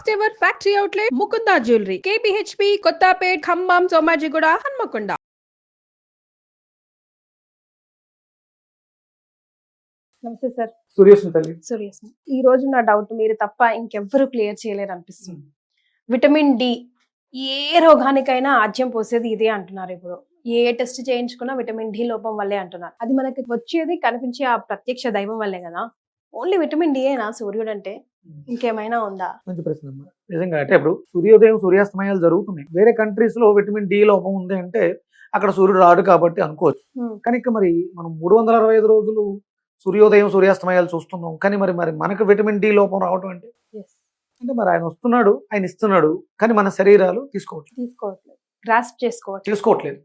First ever factory outlet Mukunda jewellery KPHB Kothapet Khammam Somajiguda Hanmakonda. నమస్తే sir. సూర్యేష్ని తల్లి. సూర్యస్ ఈ రోజు నా డౌట్ మీరు తప్ప ఇంకెవ్వరు క్లియర్ చేయలేరు అనిపిస్తుంది. విటమిన్ డి ఏ రోగానికైనా ఆజ్యం పోసేది ఇదే అంటున్నారు. ఇప్పుడు ఏ టెస్ట్ చేయించుకున్నా విటమిన్ డి లోపం వల్లే అంటున్నారు. అది మనకి వచ్చేది కనిపించే ఆ ప్రత్యక్ష దైవం వల్లే కదా. ఓన్లీ విటమిన్ డి ఏనా సూర్యుడు అంటే, ఇంకేమైనా ఉందా? మంచి ప్రశ్న అమ్మా. నిజంగా అంటే ఇప్పుడు సూర్యోదయం సూర్యాస్తమయాలు జరుగుతున్నాయి. వేరే కంట్రీస్ లో విటమిన్ డి లోపం ఉంది అంటే అక్కడ సూర్యుడు రాడు కాబట్టి అనుకోవచ్చు. కానీ ఇక మరి మనం 365 రోజులు సూర్యోదయం సూర్యాస్తమయాలు చూస్తున్నాం. కానీ మరి మరి మనకు విటమిన్ డి లోపం రావడం అంటే అంటే మరి ఆయన వస్తున్నాడు, ఆయన ఇస్తున్నాడు, కానీ మన శరీరాలు తీసుకోవట్లేదు, గ్రాస్ప్ చేసుకోవట్లేదు.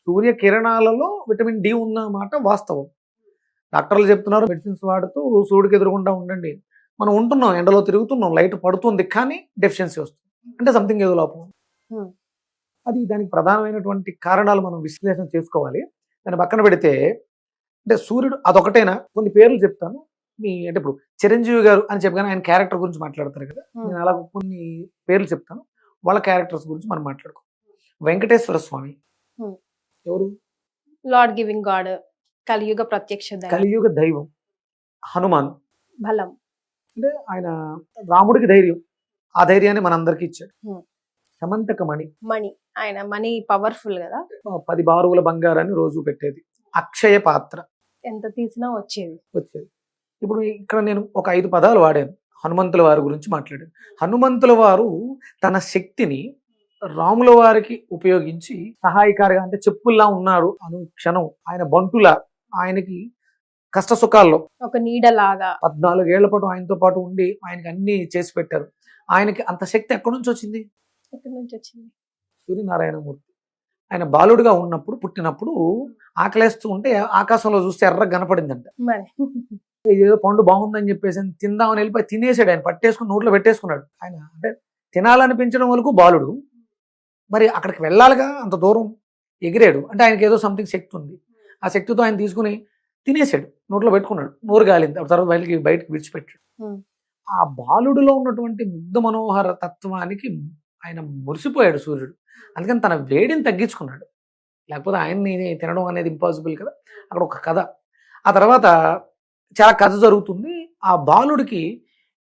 సూర్య కిరణాలలో విటమిన్ డి ఉన్న మాట వాస్తవం. డాక్టర్లు చెప్తున్నారు మెడిసిన్స్ వాడుతూ సూర్యుడికి ఎదురుగుండా ఉండండి. మనం ఉంటున్నాం, ఎండలో తిరుగుతున్నాం, లైట్ పడుతుంది, కానీ డెఫిషియన్సీ వస్తుంది అంటే సంథింగ్ ఏదో లోపం. అది దానికి ప్రధానమైనటువంటి కారణాలు మనం విశ్లేషణ చేసుకోవాలి. దాన్ని పక్కన పెడితే అంటే సూర్యుడు అదొకటేనా, కొన్ని పేర్లు చెప్తాను. అంటే ఇప్పుడు చిరంజీవి గారు అని చెప్పగానే ఆయన క్యారెక్టర్ గురించి మాట్లాడతారు కదా, నేను అలా కొన్ని పేర్లు చెప్తాను, వాళ్ళ క్యారెక్టర్స్ గురించి మనం మాట్లాడుకో. వెంకటేశ్వర స్వామి ఎవరు? లార్డ్ గివింగ్ గాడ్, కలియుగ ప్రత్యక్ష కలియుగ దైవం. హనుమాన్ బలం అంటే ఆయన రాముడికి ధైర్యం, ఆ ధైర్యాన్ని మనందరికి ఇచ్చాడు. సమంతక మణి ఆయన మనీ పవర్ఫుల్ కదా, 10 బారువుల బంగారాన్ని రోజు పెట్టేది. అక్షయ పాత్ర, ఎంత తీసినా వచ్చేది. ఇప్పుడు ఇక్కడ నేను ఒక 5 పదాలు వాడాను, హనుమంతుల వారి గురించి మాట్లాడాను. హనుమంతుల వారు తన శక్తిని రాముల వారికి ఉపయోగించి సహాయకారిగా, అంటే చెప్పుల్లా ఉన్నారు అను క్షణం. ఆయన బంటులా, ఆయనకి కష్ట సుఖాల్లో ఒక నీడలాగా 14 ఏళ్ల పాటు ఆయనతో పాటు ఉండి ఆయనకి అన్ని చేసి పెట్టారు. ఆయనకి అంత శక్తి ఎక్కడి నుంచి వచ్చింది? సూర్యనారాయణమూర్తి. ఆయన బాలుడుగా ఉన్నప్పుడు, పుట్టినప్పుడు ఆకలేస్తూ ఉంటే ఆకాశంలో చూస్తే ఎర్రగా కనపడిందంట. ఏదో పండు బాగుందని చెప్పేసి తిందామని వెళ్ళిపోయి తినేసాడు. ఆయన పట్టేసుకుని నోట్లో పెట్టేసుకున్నాడు. ఆయన అంటే తినాలనిపించడం వరకు బాలుడు, మరి అక్కడికి వెళ్ళాలిగా, అంత దూరం ఎగిరాడు అంటే ఆయనకి ఏదో సంథింగ్ శక్తి ఉంది. ఆ శక్తితో ఆయన తీసుకుని తినేసాడు, నోట్లో పెట్టుకున్నాడు, నోరు గాలింది, తర్వాత బయటకు విడిచిపెట్టాడు. ఆ బాలుడిలో ఉన్నటువంటి ముగ్ధ మనోహర తత్వానికి ఆయన మురిసిపోయాడు సూర్యుడు. అందుకని తన వేడిని తగ్గించుకున్నాడు. లేకపోతే ఆయన్ని తినడం అనేది ఇంపాసిబుల్ కదా. అక్కడ ఒక కథ, ఆ తర్వాత చాలా కథ జరుగుతుంది. ఆ బాలుడికి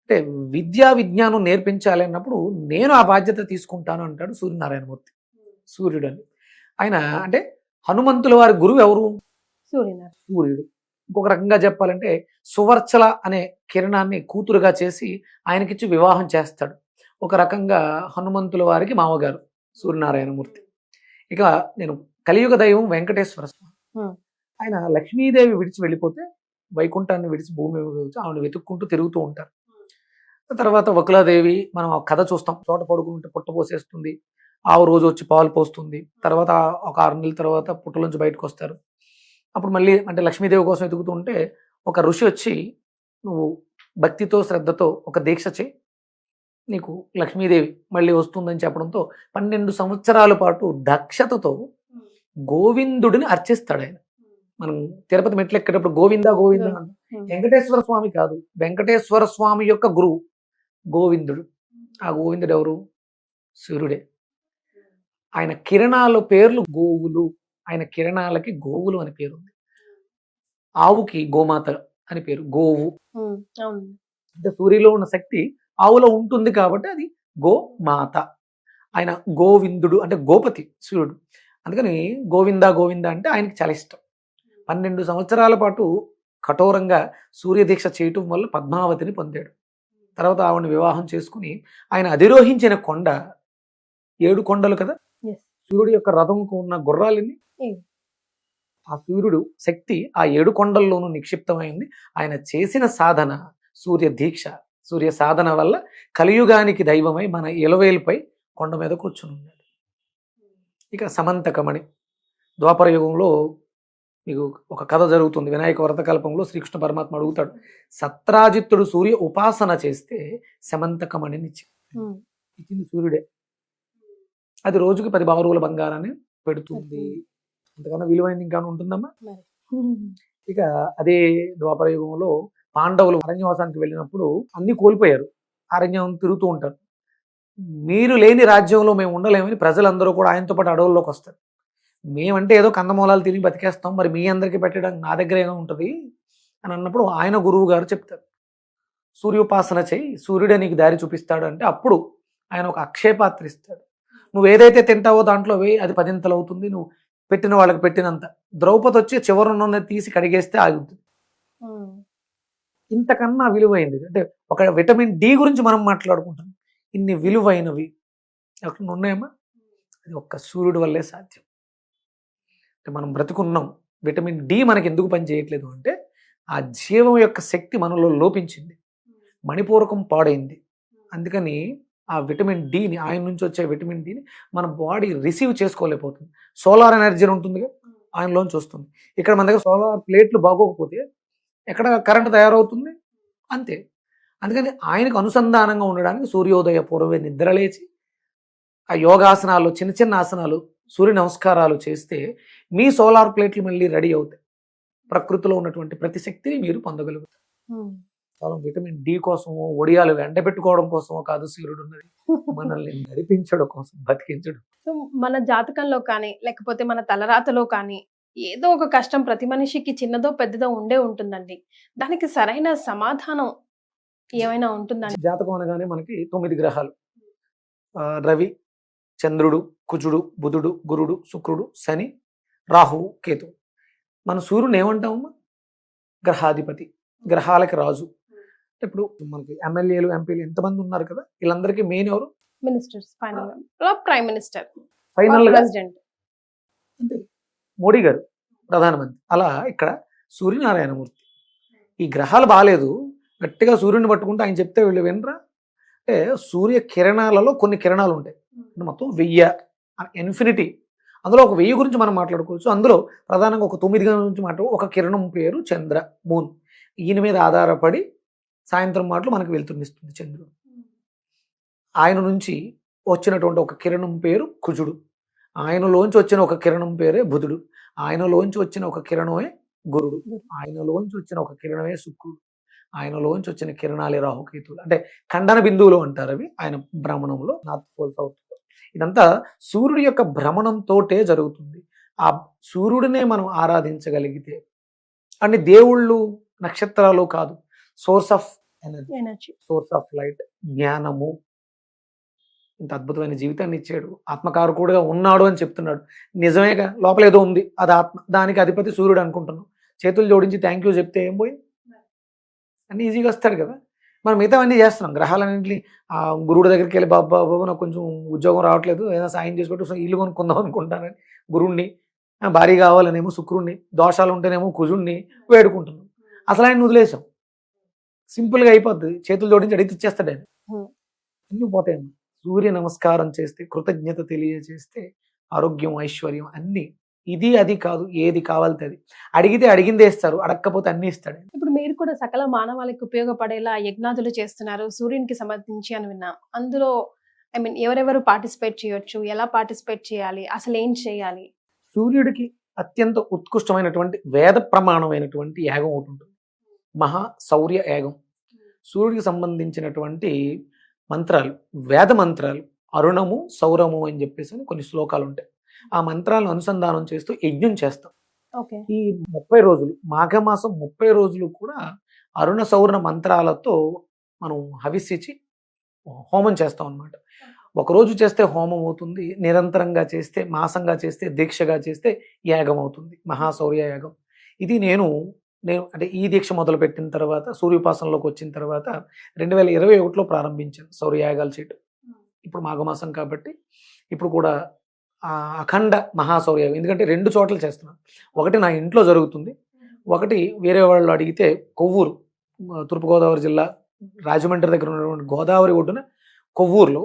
అంటే విద్యా విజ్ఞానం నేర్పించాలి అన్నప్పుడు నేను ఆ బాధ్యత తీసుకుంటాను అంటాడు సూర్యనారాయణమూర్తి. సూర్యుడు అని ఆయన అంటే హనుమంతుల వారి గురువు ఎవరు? సూర్యుడు. ఇంకొక రకంగా చెప్పాలంటే సువర్చల అనే కిరణాన్ని కూతురుగా చేసి ఆయనకిచ్చి వివాహం చేస్తాడు. ఒక రకంగా హనుమంతుల వారికి మామగారు సూర్యనారాయణమూర్తి. ఇక నేను కలియుగ దైవం వెంకటేశ్వర స్వామి. ఆయన లక్ష్మీదేవి విడిచి వెళ్ళిపోతే వైకుంఠాన్ని విడిచి భూమి ఆవిడ వెతుక్కుంటూ తిరుగుతూ ఉంటారు. తర్వాత వకులాదేవి, మనం ఆ కథ చూస్తాం, చోట పడుకుంటే పుట్ట పోసేస్తుంది, ఆవు రోజు వచ్చి పాలు పోస్తుంది. తర్వాత ఒక 6 నెలల తర్వాత పుట్టలోంచి బయటకు వస్తారు. అప్పుడు మళ్ళీ అంటే లక్ష్మీదేవి కోసం వెతుకుతూ ఉంటే ఒక ఋషి వచ్చి, నువ్వు భక్తితో శ్రద్ధతో ఒక దీక్ష చేయి, నీకు లక్ష్మీదేవి మళ్ళీ వస్తుందని చెప్పడంతో 12 సంవత్సరాల పాటు దక్షతతో గోవిందుడిని అర్చిస్తాడు ఆయన. మనం తిరుపతి మెట్లు ఎక్కేటప్పుడు గోవింద గోవింద అంటాం. వెంకటేశ్వర స్వామి కాదు, వెంకటేశ్వర స్వామి యొక్క గురువు గోవిందుడు. ఆ గోవిందుడు ఎవరు? సూర్యుడే. ఆయన కిరణాల పేర్లు గోవులు. ఆయన కిరణాలకి గోవులు అని పేరు ఉంది. ఆవుకి గోమాత అని పేరు, గోవు. అంటే సూర్యులో ఉన్న శక్తి ఆవులో ఉంటుంది కాబట్టి అది గోమాత. ఆయన గోవిందుడు అంటే గోపతి సూర్యుడు. అందుకని గోవింద గోవింద అంటే ఆయనకి చాలా ఇష్టం. 12 సంవత్సరాల పాటు కఠోరంగా సూర్యదీక్ష చేయటం వల్ల పద్మావతిని పొందాడు. తర్వాత ఆవిడని వివాహం చేసుకుని ఆయన అధిరోహించిన కొండ 7 కొండలు కదా. సూర్యుడి యొక్క రథంకు ఉన్న గుర్రాలని ఆ సూర్యుడు శక్తి ఆ 7 కొండల్లోనూ నిక్షిప్తమైంది. ఆయన చేసిన సాధన సూర్య దీక్ష, సూర్య సాధన వల్ల కలియుగానికి దైవమై మన ఇలవేలుపై కొండ మీద కూర్చుని ఉన్నాడు. ఇక సమంతకమణి. ద్వాపర యుగంలో మీకు ఒక కథ జరుగుతుంది. వినాయక వ్రతకల్పంలో శ్రీకృష్ణ పరమాత్మ అడుగుతాడు, సత్రాజిత్తుడు సూర్య ఉపాసన చేస్తే సమంతకమణిని ఇచ్చింది సూర్యుడే. అది రోజుకి 10 బారువుల బంగారాన్ని పెడుతుంది. అంతకన్నా విలువైంది ఇంకా ఉంటుందమ్మా. ఇక అదే ద్వాపర యుగంలో పాండవులు అరణ్యవాసానికి వెళ్ళినప్పుడు అన్ని కోల్పోయారు. అరణ్యం తిరుగుతూ ఉంటారు. మీరు లేని రాజ్యంలో మేము ఉండలేమని ప్రజలందరూ కూడా ఆయనతో పాటు అడవుల్లోకి వస్తారు. మేమంటే ఏదో కందమూలాలు తిని బతికేస్తాం, మరి మీ అందరికీ పెట్టడానికి నా దగ్గర ఏమో ఉంటుంది అని అన్నప్పుడు ఆయన గురువు గారు చెప్తారు, సూర్యోపాసన చేయి, సూర్యుడే నీకు దారి చూపిస్తాడు అంటే అప్పుడు ఆయన ఒక అక్షయ పాత్ర ఇస్తాడు. నువ్వు ఏదైతే తింటావో దాంట్లో వేయి, అది 10 అవుతుంది, నువ్వు పెట్టిన వాళ్ళకి పెట్టినంత. ద్రౌపది వచ్చి చివరనున్నది తీసి కడిగేస్తే ఆగుతుంది. ఇంతకన్నా విలువైనది అంటే ఒక విటమిన్ డి గురించి మనం మాట్లాడుకుంటాం, ఇన్ని విలువైనవి ఎక్కడ ఉన్నాయమ్మా? అది ఒక్క సూర్యుడి వల్లే సాధ్యం. అంటే మనం బ్రతుకున్నాం, విటమిన్ డి మనకి ఎందుకు పని చేయట్లేదు అంటే ఆ జీవం యొక్క శక్తి మనలో లోపించింది, మణిపూరకం పాడైంది. అందుకని ఆ విటమిన్ డిని, ఆయన నుంచి వచ్చే విటమిన్ డిని మన బాడీ రిసీవ్ చేసుకోలేకపోతుంది. సోలార్ ఎనర్జీ ఉంటుందిగా, ఆయనలోంచి వస్తుంది. ఇక్కడ మన దగ్గర సోలార్ ప్లేట్లు బాగోకపోతే ఎక్కడ కరెంట్ తయారవుతుంది? అంతే. అందుకని ఆయనకు అనుసంధానంగా ఉండడానికి సూర్యోదయ పూర్వమే నిద్రలేచి ఆ యోగాసనాలు, చిన్న చిన్న ఆసనాలు, సూర్య నమస్కారాలు చేస్తే మీ సోలార్ ప్లేట్లు మళ్ళీ రెడీ అవుతాయి. ప్రకృతిలో ఉన్నటువంటి ప్రతి శక్తిని మీరు పొందగలుగుతారు. కేవలం విటమిన్ డి కోసమో, ఒడియాలు ఎండబెట్టుకోవడం కోసమో కాదు సూర్యుడు ఉన్నది, మనల్ని నడిపించడం కోసం, బతికించడం. సో మన జాతకంలో కానీ లేకపోతే మన తలరాతలో కానీ ఏదో ఒక కష్టం ప్రతి మనిషికి చిన్నదో పెద్దదో ఉండే ఉంటుందండి. దానికి సరైన సమాధానం ఏమైనా ఉంటుందండి? జాతకం అనగానే మనకి 9 గ్రహాలు, రవి, చంద్రుడు, కుజుడు, బుధుడు, గురుడు, శుక్రుడు, శని, రాహువు, కేతు. మన సూర్యుడు ఏమంటామమ్మా? గ్రహాధిపతి, గ్రహాలకి రాజు. ఇప్పుడు మనకి ఎమ్మెల్యేలు, ఎంపీలు ఎంతమంది ఉన్నారు కదా, వీళ్ళందరికీ మెయిన్ ఎవరు? Ministers, final prime minister, final గా ప్రెసిడెంట్, అంతే, మోడీ గారు ప్రధానమంత్రి. అలా ఇక్కడ సూర్యనారాయణమూర్తి. ఈ గ్రహాలు బాగాలేదు, గట్టిగా సూర్యుడిని పట్టుకుంటే ఆయన చెప్తే వీళ్ళు వినరా? అంటే సూర్య కిరణాలలో కొన్ని కిరణాలు ఉంటాయి, మొత్తం 1000 ఇన్ఫినిటీ. అందులో ఒక 1000 గురించి మనం మాట్లాడుకోవచ్చు. అందులో ప్రధానంగా ఒక 9 గురించి ఒక కిరణం పేరు చంద్ర, మూన్. ఈయన మీద ఆధారపడి సాయంత్రం మాటలు మనకు వెళ్తున్నిస్తుంది చంద్రుడు. ఆయన నుంచి వచ్చినటువంటి ఒక కిరణం పేరు కుజుడు, ఆయనలోంచి వచ్చిన ఒక కిరణం పేరే బుధుడు, ఆయనలోంచి వచ్చిన ఒక కిరణమే గురుడు, ఆయనలోంచి వచ్చిన ఒక కిరణమే శుక్రుడు, ఆయనలోంచి వచ్చిన కిరణాలే రాహుకేతువులు. అంటే ఖండన బిందువులు అంటారు అవి ఆయన భ్రమణంలో, నార్త్ పోల్ సౌత్ పోల్. ఇదంతా సూర్యుడి యొక్క భ్రమణంతోటే జరుగుతుంది. ఆ సూర్యుడినే మనం ఆరాధించగలిగితే, అన్ని దేవుళ్ళు నక్షత్రాలు కాదు, source of energy, source of light, జ్ఞానము. ఇంత అద్భుతమైన జీవితాన్ని ఇచ్చాడు, ఆత్మకారకుడుగా ఉన్నాడు అని చెప్తున్నాడు. నిజమేగా, లోపల ఏదో ఉంది, అది ఆత్మ, దానికి అధిపతి సూర్యుడు అనుకుంటున్నాం. చేతులు జోడించి థ్యాంక్ యూ చెప్తే ఏం పోయింది? అన్ని ఈజీగా వస్తాడు కదా. మనం మిగతా అన్నీ చేస్తున్నాం. గ్రహాలన్నింటినీ ఆ గురువుడి దగ్గరికి వెళ్ళి, బాబు బాబు నాకు కొంచెం ఉద్యోగం రావట్లేదు, ఏదైనా సాయం చేసుకుంటూ ఇల్లు కొనుక్కుందాం అనుకుంటానని గురుణ్ణి, భారీ కావాలనేమో శుక్రుణ్ణి, దోషాలు ఉంటేనేమో కుజుణ్ణి వేడుకుంటున్నాం. అసలు ఆయన వదిలేసాం, సింపుల్గా అయిపోద్ది, చేతులు జోడించి అడిగి ఇచ్చేస్తాడు ఆయన. అన్నీ పోతాయమ్మా. సూర్య నమస్కారం చేస్తే, కృతజ్ఞత తెలియజేస్తే ఆరోగ్యం, ఐశ్వర్యం అన్నీ. ఇది అది కాదు, ఏది కావాలితే అది. అడిగితే అడిగిందే ఇస్తారు, అడగకపోతే అన్నీ ఇస్తాడు. ఇప్పుడు మీరు కూడా సకల మానవాళికి ఉపయోగపడేలా యజ్ఞాదులు చేస్తున్నారు సూర్యునికి సంబంధించి అని విన్నాం. అందులో ఎవరెవరు పార్టిసిపేట్ చేయొచ్చు, ఎలా పార్టిసిపేట్ చేయాలి, అసలు ఏం చేయాలి? సూర్యుడికి అత్యంత ఉత్కృష్టమైనటువంటి వేద ప్రమాణమైనటువంటి యాగం ఒకటి ఉంటుంది, మహా శౌర్య యాగం. సూర్యుడికి సంబంధించినటువంటి మంత్రాలు, వేద మంత్రాలు, అరుణము, సౌరము అని చెప్పేసి కొన్ని శ్లోకాలు ఉంటాయి. ఆ మంత్రాలను అనుసంధానం చేస్తూ యజ్ఞం చేస్తాం. ఈ 30 రోజులు, మాఘమాసం 30 రోజులు కూడా అరుణ సౌర మంత్రాలతో మనం హవిస్సిచ్చి హోమం చేస్తాం అన్నమాట. ఒకరోజు చేస్తే హోమం అవుతుంది, నిరంతరంగా చేస్తే, మాసంగా చేస్తే, దీక్షగా చేస్తే యాగం అవుతుంది, మహాశౌర్య యాగం. ఇది నేను అంటే ఈ దీక్ష మొదలుపెట్టిన తర్వాత, సూర్యోపాసనలోకి వచ్చిన తర్వాత 2021లో ప్రారంభించాను సౌర్యయాగాలు చేయటం. ఇప్పుడు మాఘమాసం కాబట్టి ఇప్పుడు కూడా అఖండ మహాశౌర్యయాగం, ఎందుకంటే 2 చోట్ల చేస్తున్నాను. ఒకటి నా ఇంట్లో జరుగుతుంది, ఒకటి వేరే వాళ్ళు అడిగితే కొవ్వూరు, తూర్పుగోదావరి జిల్లా రాజమండ్రి దగ్గర ఉన్నటువంటి గోదావరి ఒడ్డున కొవ్వూరులో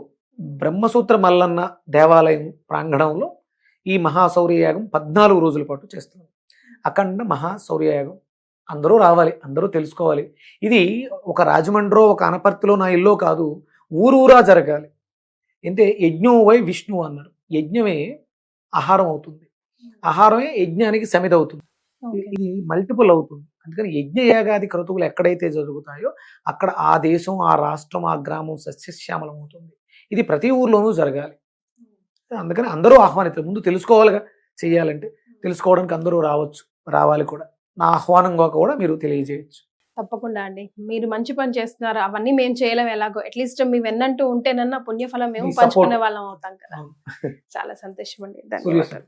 బ్రహ్మసూత్ర మల్లన్న దేవాలయం ప్రాంగణంలో ఈ మహాశౌర్యయాగం 14 రోజుల పాటు చేస్తున్నాను. అఖండ మహాశౌర్యయాగం. అందరూ రావాలి, అందరూ తెలుసుకోవాలి. ఇది ఒక రాజమండ్రో, ఒక అనపర్తిలో, నా ఇల్లో కాదు, ఊరూరా జరగాలి. అంటే యజ్ఞం వై విష్ణు అన్నారు. యజ్ఞమే ఆహారం అవుతుంది, ఆహారమే యజ్ఞానికి సమిధ అవుతుంది. ఇది మల్టిపుల్ అవుతుంది. అందుకని యజ్ఞయాగాది క్రతువులు ఎక్కడైతే జరుగుతాయో అక్కడ ఆ దేశం, ఆ రాష్ట్రం, ఆ గ్రామం సస్యశ్యామలం అవుతుంది. ఇది ప్రతి ఊర్లోనూ జరగాలి. అందుకని అందరూ ఆహ్వానితులు. ముందు తెలుసుకోవాలిగా, చెయ్యాలంటే తెలుసుకోవడానికి అందరూ రావాలి కూడా. నా ఆహ్వానంగా కూడా మీరు తెలియజేయచ్చు. తప్పకుండా అండి, మీరు మంచి పని చేస్తున్నారు. అవన్నీ మేము చేయలేం, ఎలాగో అట్లీస్ట్ మీ వెన్నంటూ ఉంటేనన్నా పుణ్యఫలం మేము మీ support. పంచుకునే వాళ్ళం అవుతాం కదా. అవును. చాలా సంతోషం అండి, సూర్య ధన్యవాదాలు. సార్.